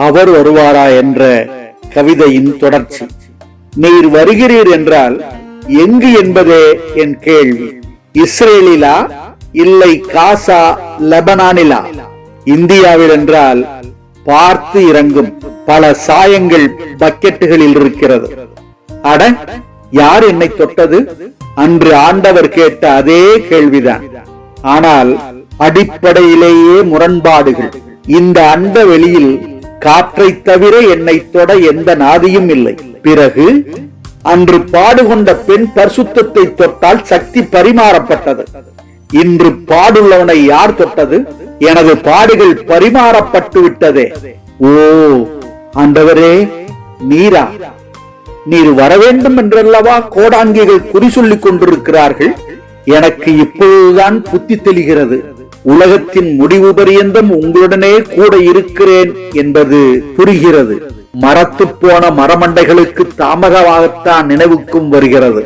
அவர் வருவாரா என்ற கவிதையின் தொடர்ச்சி. நீர் வருகிறீர் என்றால் எங்கு என்பதே என் கேள்வி. இஸ்ரேலிலா இல்லை காசா லெபனானிலா? இந்தியாவில் என்றால் பார்த்து இறங்கும் பல சாயங்கள் பக்கெட்டுகளில் இருக்கிறது. அட, யார் என்னை தொட்டது? அன்று ஆண்டவர் கேட்ட அதே கேள்விதான். ஆனால் அடிப்படையிலேயே முரண்பாடுகள். இந்த அண்ட வெளியில் காற்றை தவிர என்னை தொட எந்த நாதியும் இல்லை. பிறகு அன்று பாடுகொண்ட பெண் பரிசுத்தத்தை தொட்டால் சக்தி பரிமாறப்பட்டது. இன்று பாடுள்ளவனை யார் தொட்டது? எனது பாடுகள் பரிமாறப்பட்டு விட்டதே. ஓ ஆண்டவரே, நீரா? நீர் வர வேண்டும் என்றல்லவா கோடாங்கிகள் குறி சொல்லிக் கொண்டிருக்கிறார்கள். எனக்கு இப்பொழுதுதான் புத்தி தெளிகிறது. உலகத்தின் முடிவு பரியந்தம் உங்களுடனே கூட இருக்கிறேன் என்பது புரிகிறது. மரத்து போன மரமண்டைகளுக்கு தாமதமாகத்தான் நினைவுக்கும் வருகிறது.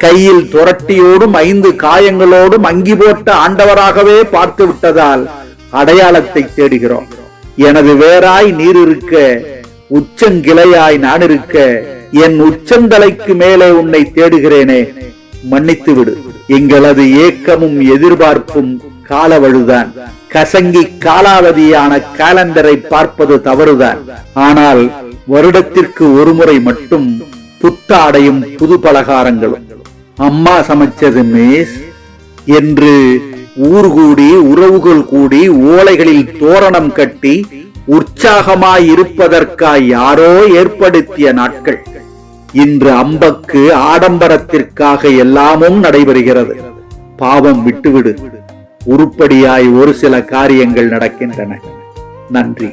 கையில் துரட்டியோடும் 5 காயங்களோடும் அங்கி போட்ட ஆண்டவராகவே பார்த்து விட்டதால் அடையாளத்தை தேடுகிறோம். எனது வேராய் நீர் இருக்க, உச்சங்கிளையாய் நான் இருக்க, என் உச்சந்தலைக்கு மேலே உன்னை தேடுகிறேனே, மன்னித்து விடு. எங்களது ஏக்கமும் எதிர்பார்ப்பும் காலவழுதான். கசங்கி காலாவதியான காலண்டரை பார்ப்பது தவறுதான். ஆனால் வருடத்திற்கு ஒரு முறை மட்டும் புத்தாடையும் புது பலகாரங்களும். அம்மா சமைச்சது மிஸ் என்று ஊர் கூடி உறவுகள் கூடி ஓலைகளில் தோரணம் கட்டி உற்சாகமாய் இருப்பதற்காய் யாரோ ஏற்படுத்திய நாட்கள். இன்று அம்பக்கு ஆடம்பரத்திற்காக எல்லாமும் நடைபெறுகிறது. பாவம் விட்டுவிடு. உருப்படியாய் ஒரு சில காரியங்கள் நடக்கின்றன. நன்றி.